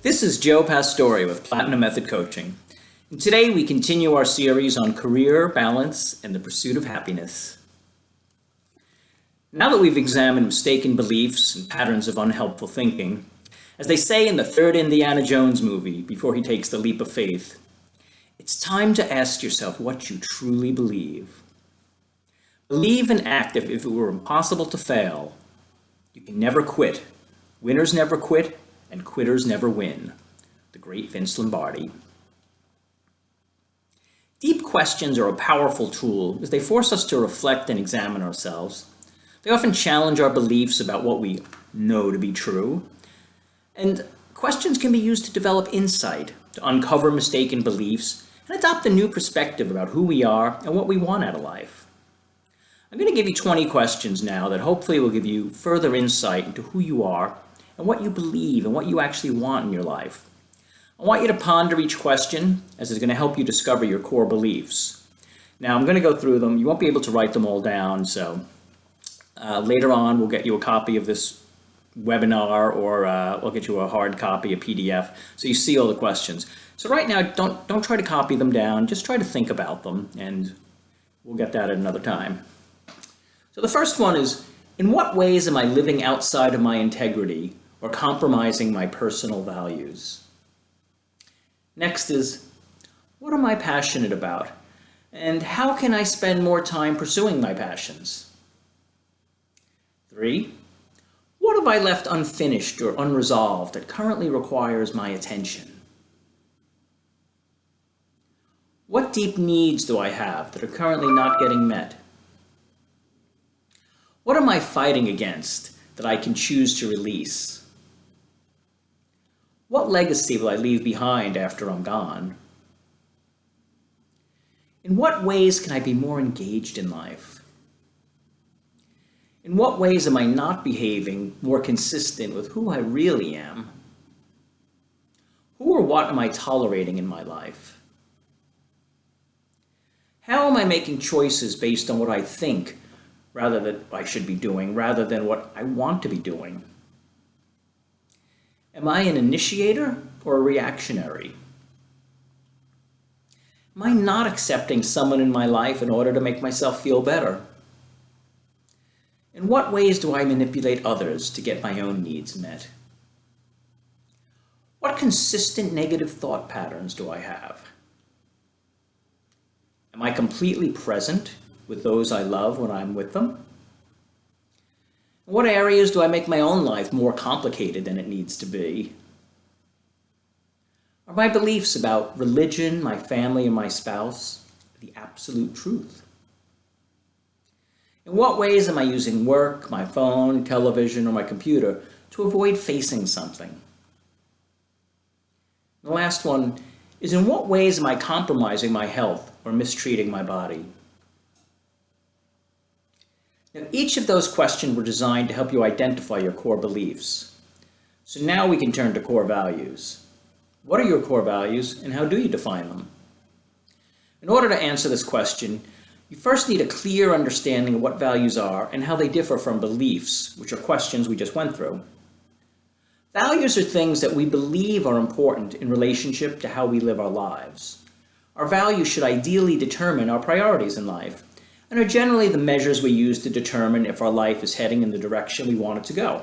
This is Joe Pastore with Platinum Method Coaching, and today we continue our series on career, balance, and the pursuit of happiness. Now that we've examined mistaken beliefs and patterns of unhelpful thinking, as they say in the third Indiana Jones movie before he takes the leap of faith, it's time to ask yourself what you truly believe. Believe and act if it were impossible to fail. You can never quit. Winners never quit, and quitters never win. The great Vince Lombardi. Deep questions are a powerful tool as they force us to reflect and examine ourselves. They often challenge our beliefs about what we know to be true. And questions can be used to develop insight, to uncover mistaken beliefs, and adopt a new perspective about who we are and what we want out of life. I'm going to give you 20 questions now that hopefully will give you further insight into who you are and what you believe and what you actually want in your life. I want you to ponder each question as it's going to help you discover your core beliefs. Now I'm going to go through them. You won't be able to write them all down, so later on we'll get you a copy of this webinar or we'll get you a hard copy, a PDF, so you see all the questions. So right now don't try to copy them down, just try to think about them, and we'll get that at another time. So the first one is, in what ways am I living outside of my integrity or compromising my personal values? Next is, what am I passionate about? And how can I spend more time pursuing my passions? 3, what have I left unfinished or unresolved that currently requires my attention? What deep needs do I have that are currently not getting met? What am I fighting against that I can choose to release? What legacy will I leave behind after I'm gone? In what ways can I be more engaged in life? In what ways am I not behaving more consistent with who I really am? Who or what am I tolerating in my life? How am I making choices based on what I think rather than I should be doing, rather than what I want to be doing? Am I an initiator or a reactionary? Am I not accepting someone in my life in order to make myself feel better? In what ways do I manipulate others to get my own needs met? What consistent negative thought patterns do I have? Am I completely present with those I love when I'm with them? In what areas do I make my own life more complicated than it needs to be? Are my beliefs about religion, my family, and my spouse the absolute truth? In what ways am I using work, my phone, television, or my computer to avoid facing something? The last one is, in what ways am I compromising my health or mistreating my body? Now, each of those questions were designed to help you identify your core beliefs. So now we can turn to core values. What are your core values and how do you define them? In order to answer this question, you first need a clear understanding of what values are and how they differ from beliefs, which are questions we just went through. Values are things that we believe are important in relationship to how we live our lives. Our values should ideally determine our priorities in life, and are generally the measures we use to determine if our life is heading in the direction we want it to go.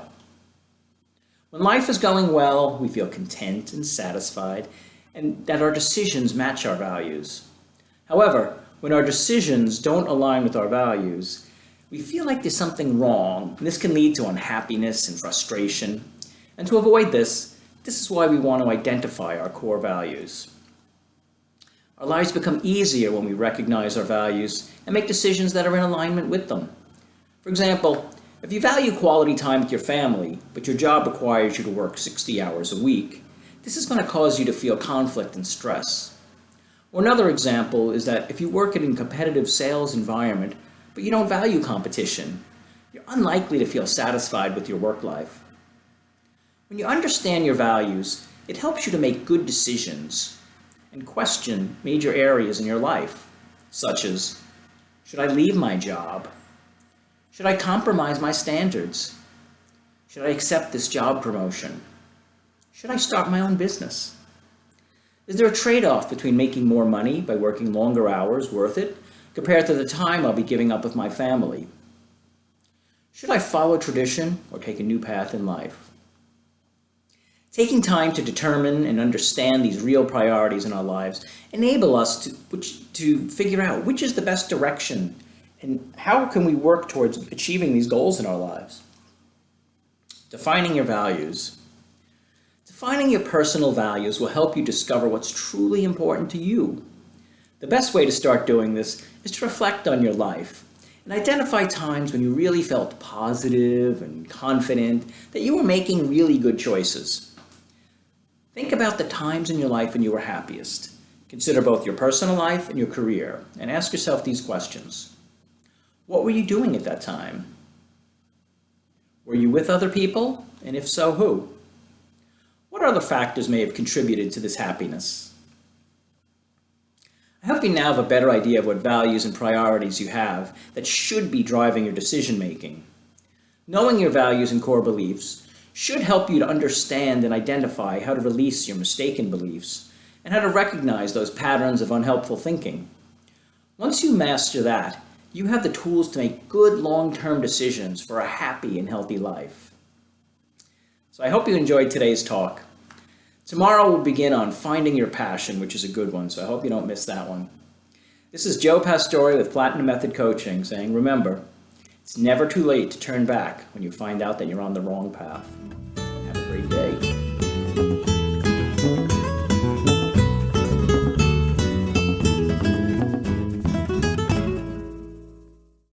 When life is going well, we feel content and satisfied, and that our decisions match our values. However, when our decisions don't align with our values, we feel like there's something wrong, and this can lead to unhappiness and frustration. And to avoid this is why we want to identify our core values. Our lives become easier when we recognize our values and make decisions that are in alignment with them. For example, if you value quality time with your family, but your job requires you to work 60 hours a week, this is going to cause you to feel conflict and stress. Or another example is that if you work in a competitive sales environment, but you don't value competition, you're unlikely to feel satisfied with your work life. When you understand your values, it helps you to make good decisions and question major areas in your life, such as, should I leave my job? Should I compromise my standards? Should I accept this job promotion? Should I start my own business? Is there a trade-off between making more money by working longer hours worth it compared to the time I'll be giving up with my family? Should I follow tradition or take a new path in life? Taking time to determine and understand these real priorities in our lives enable us to figure out which is the best direction and how can we work towards achieving these goals in our lives. Defining your values. Defining your personal values will help you discover what's truly important to you. The best way to start doing this is to reflect on your life and identify times when you really felt positive and confident that you were making really good choices. Think about the times in your life when you were happiest. Consider both your personal life and your career and ask yourself these questions. What were you doing at that time? Were you with other people? And if so, who? What other factors may have contributed to this happiness? I hope you now have a better idea of what values and priorities you have that should be driving your decision making. Knowing your values and core beliefs should help you to understand and identify how to release your mistaken beliefs and how to recognize those patterns of unhelpful thinking. Once you master that, you have the tools to make good long-term decisions for a happy and healthy life. So I hope you enjoyed today's talk. Tomorrow we'll begin on finding your passion, which is a good one, so I hope you don't miss that one. This is Joe Pastore with Platinum Method Coaching saying, remember, it's never too late to turn back when you find out that you're on the wrong path. Have a great day.